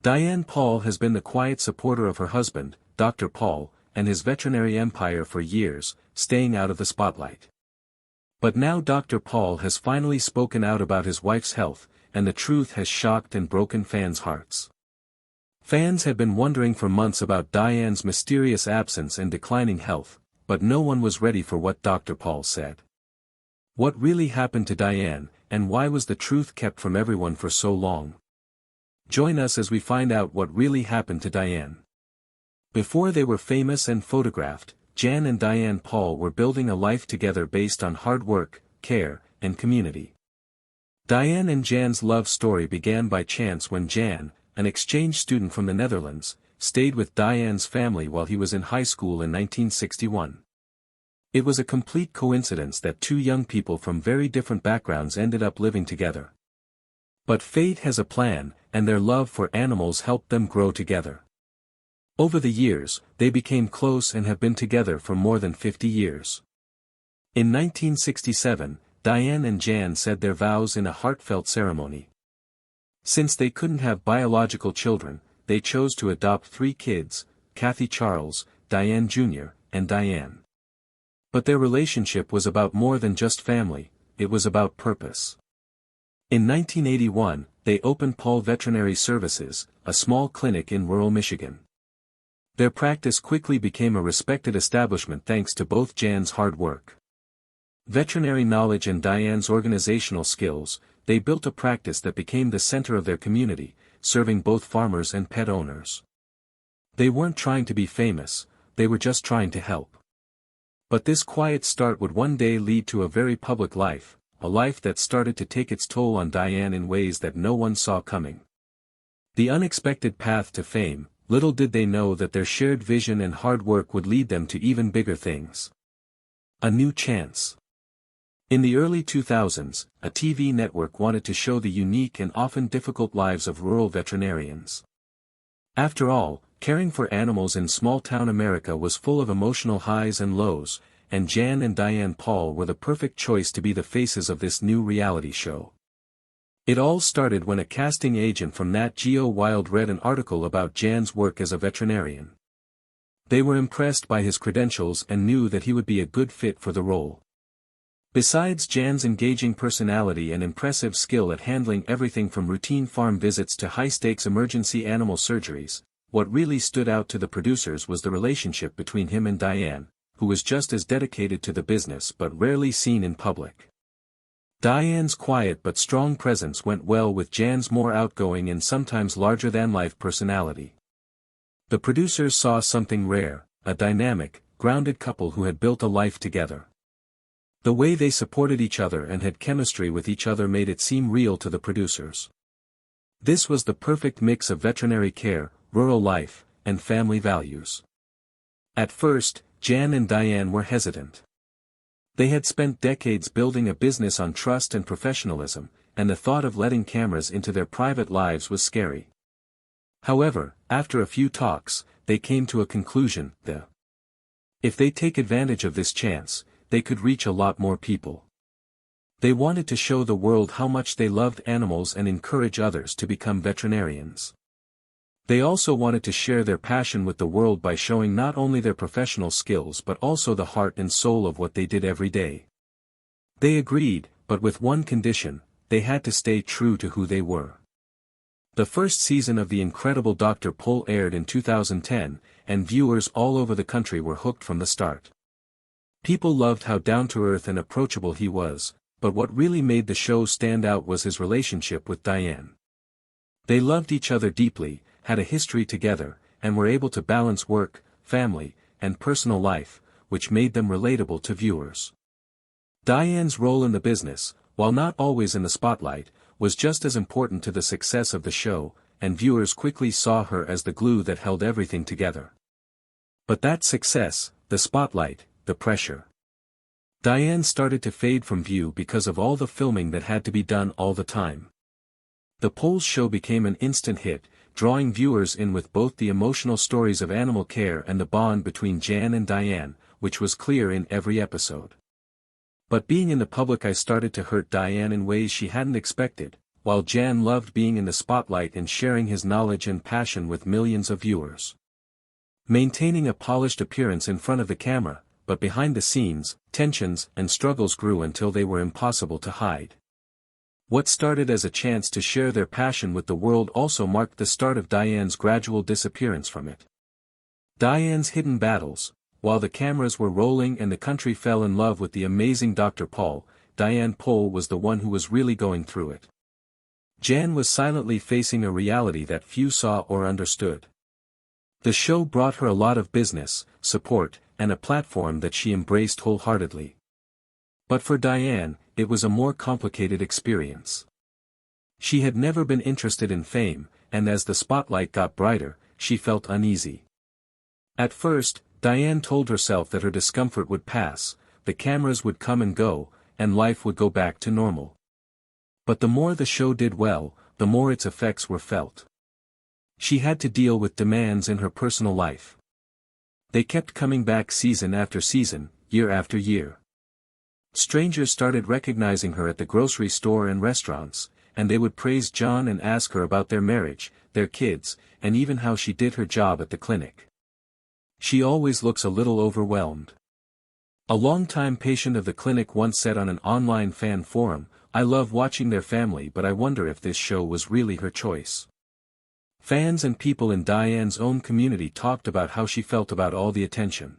Diane Paul has been the quiet supporter of her husband, Dr. Paul, and his veterinary empire for years, staying out of the spotlight. But now Dr. Paul has finally spoken out about his wife's health, and the truth has shocked and broken fans' hearts. Fans had been wondering for months about Diane's mysterious absence and declining health, but no one was ready for what Dr. Paul said. What really happened to Diane, and why was the truth kept from everyone for so long? Join us as we find out what really happened to Diane. Before they were famous and photographed, Jan and Diane Paul were building a life together based on hard work, care, and community. Diane and Jan's love story began by chance when Jan, an exchange student from the Netherlands, stayed with Diane's family while he was in high school in 1961. It was a complete coincidence that two young people from very different backgrounds ended up living together. But fate has a plan, and their love for animals helped them grow together. Over the years, they became close and have been together for more than 50 years. In 1967, Diane and Jan said their vows in a heartfelt ceremony. Since they couldn't have biological children, they chose to adopt 3 kids, Kathy Charles, Diane Jr., and Diane. But their relationship was about more than just family, it was about purpose. In 1981, they opened Paul Veterinary Services, a small clinic in rural Michigan. Their practice quickly became a respected establishment thanks to both Jan's hard work. Veterinary knowledge and Diane's organizational skills, they built a practice that became the center of their community, serving both farmers and pet owners. They weren't trying to be famous, they were just trying to help. But this quiet start would one day lead to a very public life, a life that started to take its toll on Diane in ways that no one saw coming. The unexpected path to fame, little did they know that their shared vision and hard work would lead them to even bigger things. A new chance. In the early 2000s, a TV network wanted to show the unique and often difficult lives of rural veterinarians. After all, caring for animals in small-town America was full of emotional highs and lows, and Jan and Diane Paul were the perfect choice to be the faces of this new reality show. It all started when a casting agent from Nat Geo Wild read an article about Jan's work as a veterinarian. They were impressed by his credentials and knew that he would be a good fit for the role. Besides Jan's engaging personality and impressive skill at handling everything from routine farm visits to high-stakes emergency animal surgeries, what really stood out to the producers was the relationship between him and Diane, who was just as dedicated to the business but rarely seen in public. Diane's quiet but strong presence went well with Jan's more outgoing and sometimes larger-than-life personality. The producers saw something rare, a dynamic, grounded couple who had built a life together. The way they supported each other and had chemistry with each other made it seem real to the producers. This was the perfect mix of veterinary care, rural life, and family values. At first, Jan and Diane were hesitant. They had spent decades building a business on trust and professionalism, and the thought of letting cameras into their private lives was scary. However, after a few talks, they came to a conclusion: if they take advantage of this chance, they could reach a lot more people. They wanted to show the world how much they loved animals and encourage others to become veterinarians. They also wanted to share their passion with the world by showing not only their professional skills but also the heart and soul of what they did every day. They agreed, but with one condition: they had to stay true to who they were. The first season of The Incredible Dr. Paul aired in 2010, and viewers all over the country were hooked from the start. People loved how down-to-earth and approachable he was, but what really made the show stand out was his relationship with Diane. They loved each other deeply, had a history together, and were able to balance work, family, and personal life, which made them relatable to viewers. Diane's role in the business, while not always in the spotlight, was just as important to the success of the show, and viewers quickly saw her as the glue that held everything together. But that success, the spotlight, the pressure. Diane started to fade from view because of all the filming that had to be done all the time. The Pauls show became an instant hit, drawing viewers in with both the emotional stories of animal care and the bond between Jan and Diane, which was clear in every episode. But being in the public eye started to hurt Diane in ways she hadn't expected. while Jan loved being in the spotlight and sharing his knowledge and passion with millions of viewers. Maintaining a polished appearance in front of the camera, but behind the scenes, tensions and struggles grew until they were impossible to hide. What started as a chance to share their passion with the world also marked the start of Diane's gradual disappearance from it. Diane's hidden battles. While the cameras were rolling and the country fell in love with the amazing Dr. Paul, Diane Pohl was the one who was really going through it. Jan was silently facing a reality that few saw or understood. The show brought her a lot of business, support, and a platform that she embraced wholeheartedly. But for Diane, it was a more complicated experience. She had never been interested in fame, and as the spotlight got brighter, she felt uneasy. At first, Diane told herself that her discomfort would pass, the cameras would come and go, and life would go back to normal. But the more the show did well, the more its effects were felt. She had to deal with demands in her personal life. They kept coming back season after season, year after year. Strangers started recognizing her at the grocery store and restaurants, and they would praise John and ask her about their marriage, their kids, and even how she did her job at the clinic. She always looks a little overwhelmed. A longtime patient of the clinic once said on an online fan forum, "I love watching their family, but I wonder if this show was really her choice." Fans and people in Diane's own community talked about how she felt about all the attention.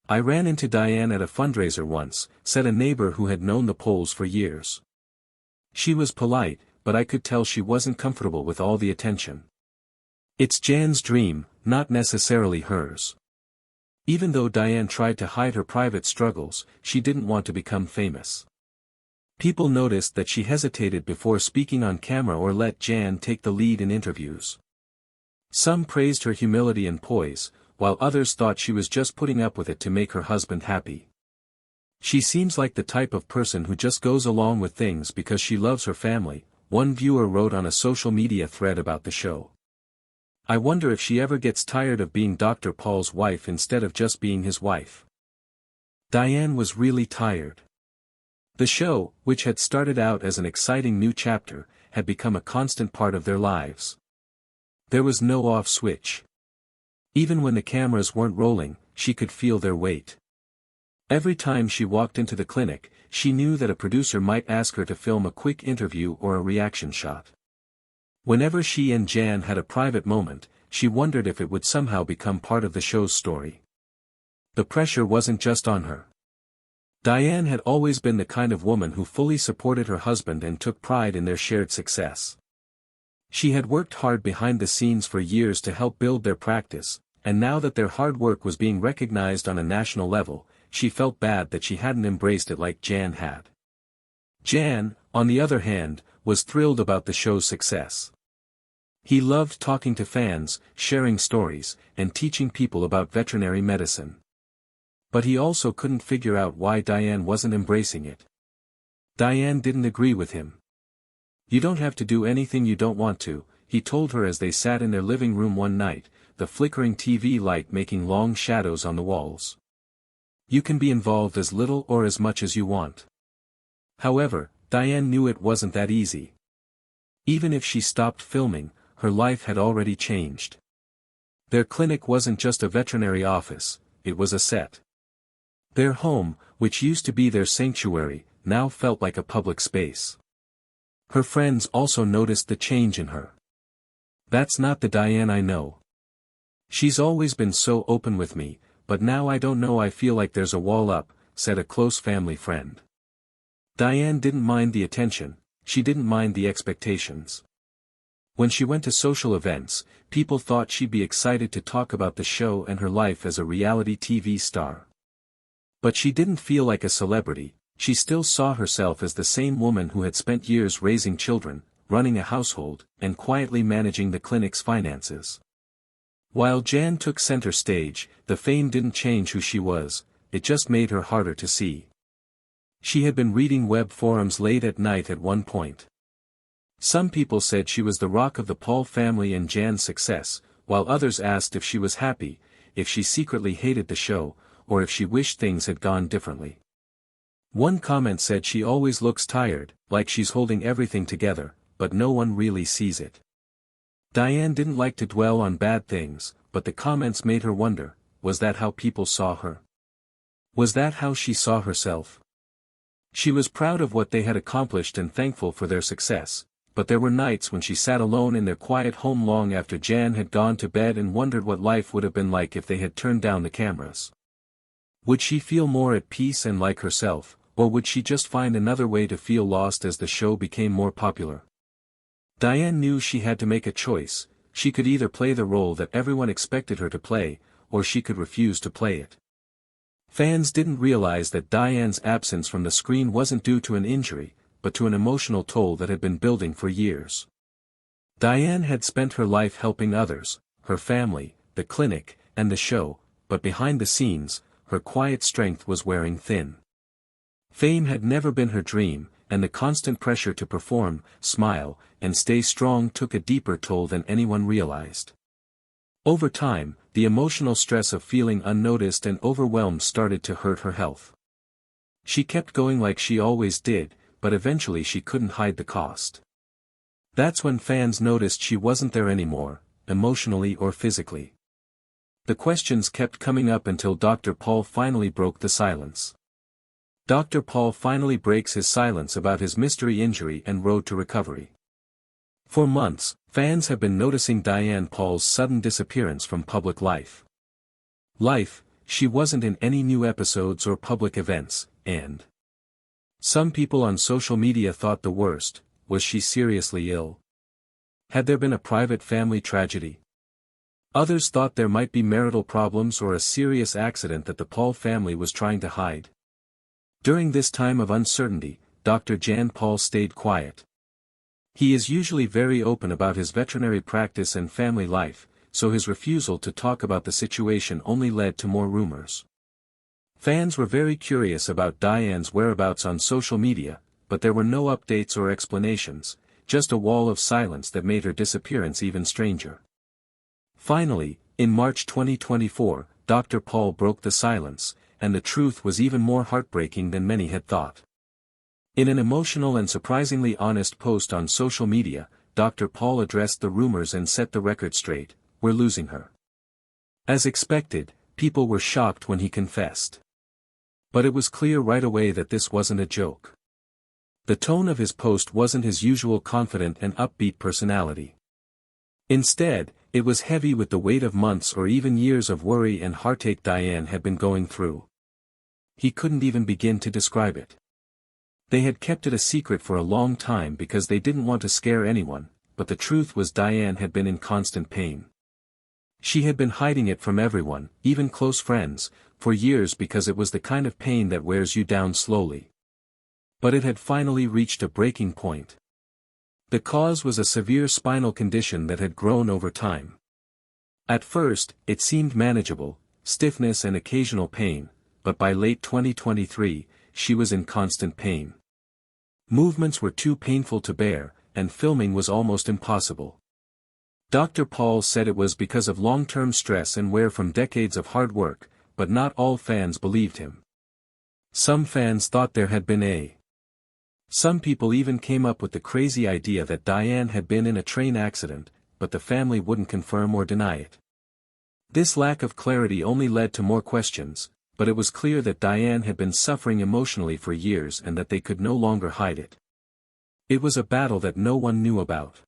"I ran into Diane at a fundraiser once," said a neighbor who had known the Pohls for years. "She was polite, but I could tell she wasn't comfortable with all the attention. It's Jan's dream, not necessarily hers." Even though Diane tried to hide her private struggles, she didn't want to become famous. People noticed that she hesitated before speaking on camera or let Jan take the lead in interviews. Some praised her humility and poise, while others thought she was just putting up with it to make her husband happy. "She seems like the type of person who just goes along with things because she loves her family," one viewer wrote on a social media thread about the show. "I wonder if she ever gets tired of being Dr. Paul's wife instead of just being his wife." Diane was really tired. The show, which had started out as an exciting new chapter, had become a constant part of their lives. There was no off switch. Even when the cameras weren't rolling, she could feel their weight. Every time she walked into the clinic, she knew that a producer might ask her to film a quick interview or a reaction shot. Whenever she and Jan had a private moment, she wondered if it would somehow become part of the show's story. The pressure wasn't just on her. Diane had always been the kind of woman who fully supported her husband and took pride in their shared success. She had worked hard behind the scenes for years to help build their practice, and now that their hard work was being recognized on a national level, she felt bad that she hadn't embraced it like Jan had. Jan, on the other hand, was thrilled about the show's success. He loved talking to fans, sharing stories, and teaching people about veterinary medicine. But he also couldn't figure out why Diane wasn't embracing it. Diane didn't agree with him. "You don't have to do anything you don't want to," he told her as they sat in their living room one night, the flickering TV light making long shadows on the walls. "You can be involved as little or as much as you want." However, Diane knew it wasn't that easy. Even if she stopped filming, her life had already changed. Their clinic wasn't just a veterinary office, it was a set. Their home, which used to be their sanctuary, now felt like a public space. Her friends also noticed the change in her. "That's not the Diane I know. She's always been so open with me, but now I don't know, I feel like there's a wall up," said a close family friend. Diane didn't mind the attention, she didn't mind the expectations. When she went to social events, people thought she'd be excited to talk about the show and her life as a reality TV star. But she didn't feel like a celebrity, she still saw herself as the same woman who had spent years raising children, running a household, and quietly managing the clinic's finances. While Jan took center stage, the fame didn't change who she was, it just made her harder to see. She had been reading web forums late at night at one point. Some people said she was the rock of the Pohl family and Jan's success, while others asked if she was happy, if she secretly hated the show, or if she wished things had gone differently. One comment said she always looks tired, like she's holding everything together, but no one really sees it. Diane didn't like to dwell on bad things, but the comments made her wonder, was that how people saw her? Was that how she saw herself? She was proud of what they had accomplished and thankful for their success, but there were nights when she sat alone in their quiet home long after Jan had gone to bed and wondered what life would have been like if they had turned down the cameras. Would she feel more at peace and like herself, or would she just find another way to feel lost as the show became more popular? Diane knew she had to make a choice. She could either play the role that everyone expected her to play, or she could refuse to play it. Fans didn't realize that Diane's absence from the screen wasn't due to an injury, but to an emotional toll that had been building for years. Diane had spent her life helping others, her family, the clinic, and the show, but behind the scenes, her quiet strength was wearing thin. Fame had never been her dream, and the constant pressure to perform, smile, and stay strong took a deeper toll than anyone realized. Over time, the emotional stress of feeling unnoticed and overwhelmed started to hurt her health. She kept going like she always did, but eventually she couldn't hide the cost. That's when fans noticed she wasn't there anymore, emotionally or physically. The questions kept coming up until Dr. Paul finally broke the silence. Dr. Paul finally breaks his silence about his mystery injury and road to recovery. For months, fans have been noticing Diane Paul's sudden disappearance from public life. She wasn't in any new episodes or public events, and some people on social media thought the worst. Was she seriously ill? Had there been a private family tragedy? Others thought there might be marital problems or a serious accident that the Paul family was trying to hide. During this time of uncertainty, Dr. Jan Paul stayed quiet. He is usually very open about his veterinary practice and family life, so his refusal to talk about the situation only led to more rumors. Fans were very curious about Diane's whereabouts on social media, but there were no updates or explanations, just a wall of silence that made her disappearance even stranger. Finally, in March 2024, Dr. Paul broke the silence, and the truth was even more heartbreaking than many had thought. In an emotional and surprisingly honest post on social media, Dr. Paul addressed the rumors and set the record straight: we're losing her. As expected, people were shocked when he confessed. But it was clear right away that this wasn't a joke. The tone of his post wasn't his usual confident and upbeat personality. Instead, it was heavy with the weight of months or even years of worry and heartache Diane had been going through. He couldn't even begin to describe it. They had kept it a secret for a long time because they didn't want to scare anyone, but the truth was Diane had been in constant pain. She had been hiding it from everyone, even close friends, for years because it was the kind of pain that wears you down slowly. But it had finally reached a breaking point. The cause was a severe spinal condition that had grown over time. At first, it seemed manageable, stiffness and occasional pain, but by late 2023, she was in constant pain. Movements were too painful to bear, and filming was almost impossible. Dr. Paul said it was because of long-term stress and wear from decades of hard work, but not all fans believed him. Some fans thought there had been Some people even came up with the crazy idea that Diane had been in a train accident, but the family wouldn't confirm or deny it. This lack of clarity only led to more questions, but it was clear that Diane had been suffering emotionally for years and that they could no longer hide it. It was a battle that no one knew about.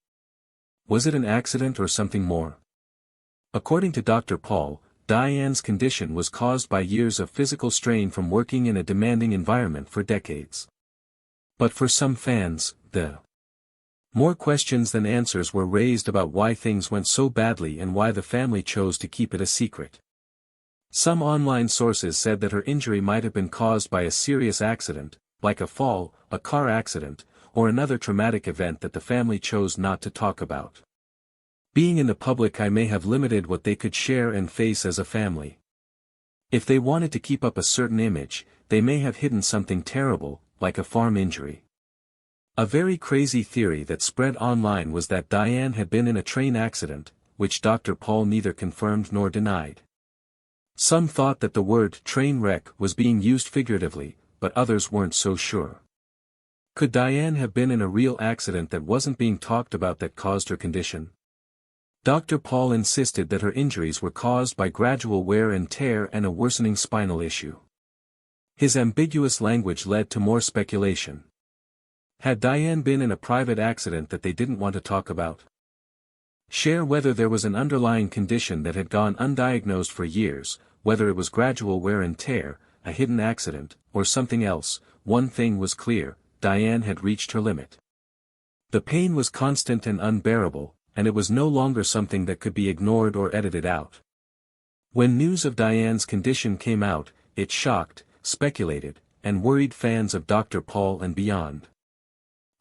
Was it an accident or something more? According to Dr. Paul, Diane's condition was caused by years of physical strain from working in a demanding environment for decades. But for some fans, more questions than answers were raised about why things went so badly and why the family chose to keep it a secret. Some online sources said that her injury might have been caused by a serious accident, like a fall, a car accident, or another traumatic event that the family chose not to talk about. Being in the public eye may have limited what they could share and face as a family. If they wanted to keep up a certain image, they may have hidden something terrible, like a farm injury. A very crazy theory that spread online was that Diane had been in a train accident, which Dr. Paul neither confirmed nor denied. Some thought that the word train wreck was being used figuratively, but others weren't so sure. Could Diane have been in a real accident that wasn't being talked about that caused her condition? Dr. Paul insisted that her injuries were caused by gradual wear and tear and a worsening spinal issue. His ambiguous language led to more speculation. Had Diane been in a private accident that they didn't want to talk about? Share whether there was an underlying condition that had gone undiagnosed for years, whether it was gradual wear and tear, a hidden accident, or something else. One thing was clear: Diane had reached her limit. The pain was constant and unbearable, and it was no longer something that could be ignored or edited out. When news of Diane's condition came out, it shocked, speculated, and worried fans of Dr. Paul and beyond.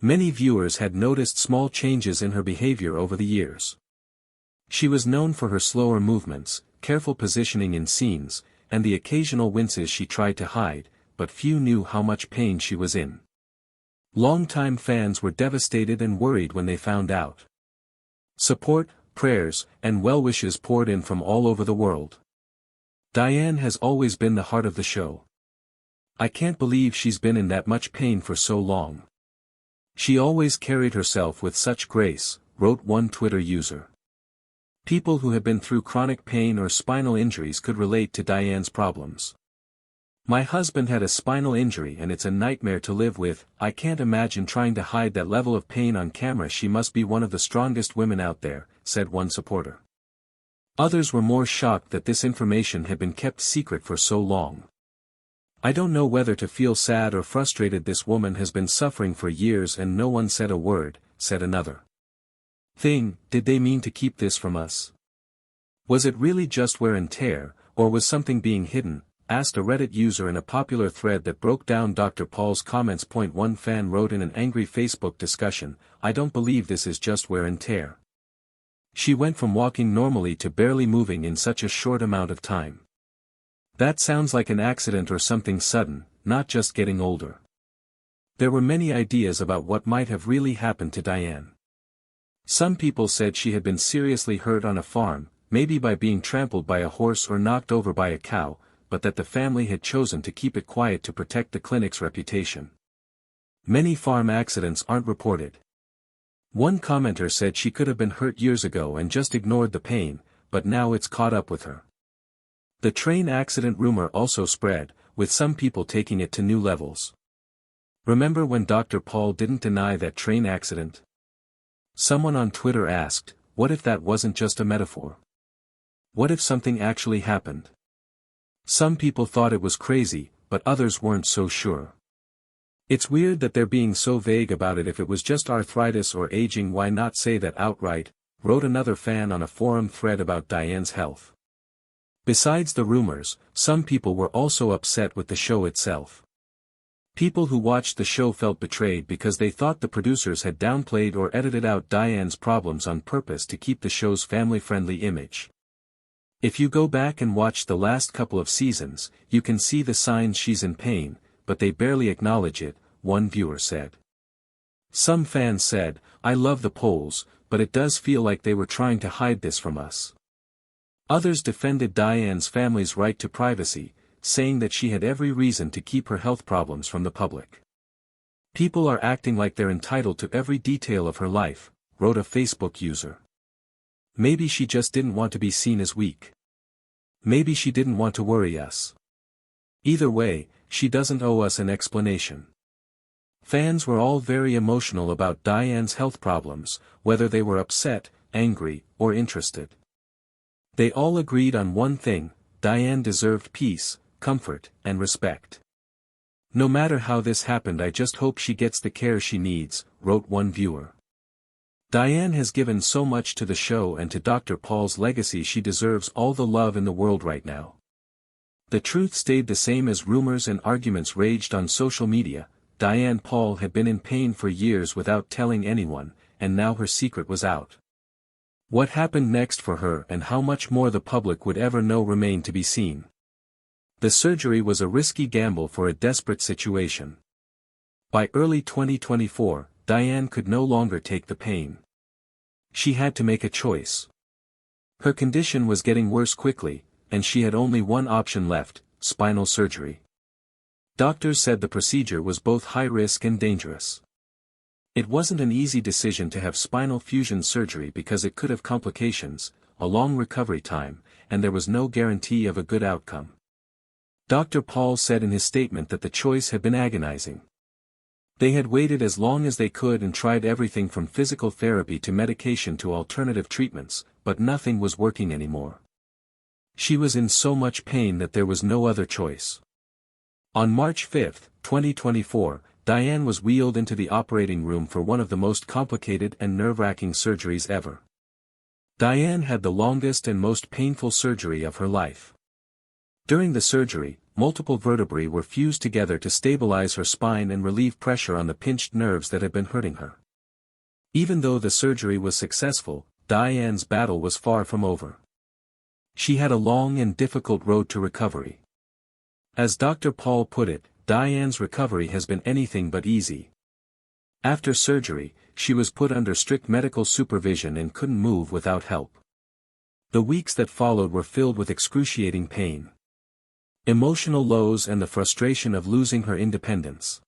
Many viewers had noticed small changes in her behavior over the years. She was known for her slower movements, careful positioning in scenes, and the occasional winces she tried to hide, but few knew how much pain she was in. Longtime fans were devastated and worried when they found out. Support, prayers, and well wishes poured in from all over the world. Diane has always been the heart of the show. I can't believe she's been in that much pain for so long. She always carried herself with such grace, wrote one Twitter user. People who have been through chronic pain or spinal injuries could relate to Diane's problems. My husband had a spinal injury and it's a nightmare to live with. I can't imagine trying to hide that level of pain on camera. She must be one of the strongest women out there, said one supporter. Others were more shocked that this information had been kept secret for so long. I don't know whether to feel sad or frustrated. This woman has been suffering for years and no one said a word, said another. Did they mean to keep this from us? Was it really just wear and tear, or was something being hidden? Asked a Reddit user in a popular thread that broke down Dr. Paul's comments. One fan wrote in an angry Facebook discussion, "I don't believe this is just wear and tear. She went from walking normally to barely moving in such a short amount of time. That sounds like an accident or something sudden, not just getting older." There were many ideas about what might have really happened to Diane. Some people said she had been seriously hurt on a farm, maybe by being trampled by a horse or knocked over by a cow, but that the family had chosen to keep it quiet to protect the clinic's reputation. Many farm accidents aren't reported. One commenter said she could have been hurt years ago and just ignored the pain, but now it's caught up with her. The train accident rumor also spread, with some people taking it to new levels. Remember when Dr. Paul didn't deny that train accident? Someone on Twitter asked, what if that wasn't just a metaphor? What if something actually happened? Some people thought it was crazy, but others weren't so sure. It's weird that they're being so vague about it. If it was just arthritis or aging, why not say that outright, wrote another fan on a forum thread about Diane's health. Besides the rumors, some people were also upset with the show itself. People who watched the show felt betrayed because they thought the producers had downplayed or edited out Diane's problems on purpose to keep the show's family-friendly image. If you go back and watch the last couple of seasons, you can see the signs she's in pain, but they barely acknowledge it, one viewer said. Some fans said, I love the polls, but it does feel like they were trying to hide this from us. Others defended Diane's family's right to privacy, saying that she had every reason to keep her health problems from the public. People are acting like they're entitled to every detail of her life, wrote a Facebook user. Maybe she just didn't want to be seen as weak. Maybe she didn't want to worry us. Either way, she doesn't owe us an explanation. Fans were all very emotional about Diane's health problems, whether they were upset, angry, or interested. They all agreed on one thing: Diane deserved peace, comfort, and respect. No matter how this happened, I just hope she gets the care she needs, wrote one viewer. Diane has given so much to the show and to Dr. Paul's legacy. She deserves all the love in the world right now. The truth stayed the same as rumors and arguments raged on social media. Diane Paul had been in pain for years without telling anyone, and now her secret was out. What happened next for her and how much more the public would ever know remained to be seen. The surgery was a risky gamble for a desperate situation. By early 2024, Diane could no longer take the pain. She had to make a choice. Her condition was getting worse quickly, and she had only one option left: spinal surgery. Doctors said the procedure was both high risk and dangerous. It wasn't an easy decision to have spinal fusion surgery because it could have complications, a long recovery time, and there was no guarantee of a good outcome. Dr. Paul said in his statement that the choice had been agonizing. They had waited as long as they could and tried everything from physical therapy to medication to alternative treatments, but nothing was working anymore. She was in so much pain that there was no other choice. On March 5, 2024, Diane was wheeled into the operating room for one of the most complicated and nerve-wracking surgeries ever. Diane had the longest and most painful surgery of her life. During the surgery, multiple vertebrae were fused together to stabilize her spine and relieve pressure on the pinched nerves that had been hurting her. Even though the surgery was successful, Diane's battle was far from over. She had a long and difficult road to recovery. As Dr. Paul put it, Diane's recovery has been anything but easy. After surgery, she was put under strict medical supervision and couldn't move without help. The weeks that followed were filled with excruciating pain, emotional lows and the frustration of losing her independence.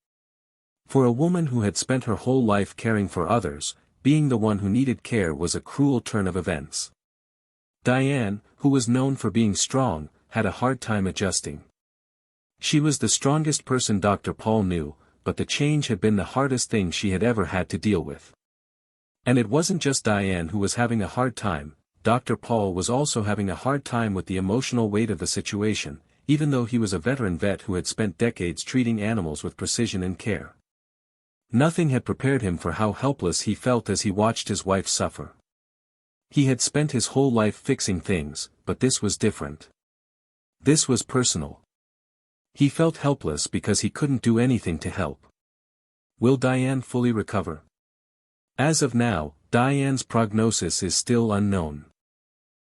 For a woman who had spent her whole life caring for others, being the one who needed care was a cruel turn of events. Diane, who was known for being strong, had a hard time adjusting. She was the strongest person Dr. Paul knew, but the change had been the hardest thing she had ever had to deal with. And it wasn't just Diane who was having a hard time, Dr. Paul was also having a hard time with the emotional weight of the situation, even though he was a veteran vet who had spent decades treating animals with precision and care. Nothing had prepared him for how helpless he felt as he watched his wife suffer. He had spent his whole life fixing things, but this was different. This was personal. He felt helpless because he couldn't do anything to help. Will Diane fully recover? As of now, Diane's prognosis is still unknown.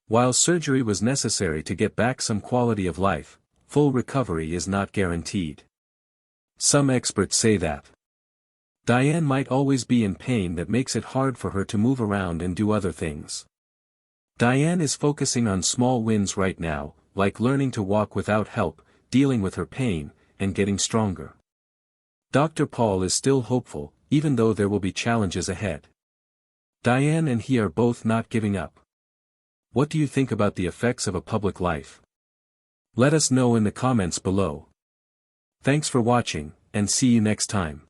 While surgery was necessary to get back some quality of life, full recovery is not guaranteed. Some experts say that Diane might always be in pain that makes it hard for her to move around and do other things. Diane is focusing on small wins right now, like learning to walk without help, dealing with her pain, and getting stronger. Dr. Paul is still hopeful, even though there will be challenges ahead. Diane and he are both not giving up. What do you think about the effects of a public life? Let us know in the comments below. Thanks for watching, and see you next time.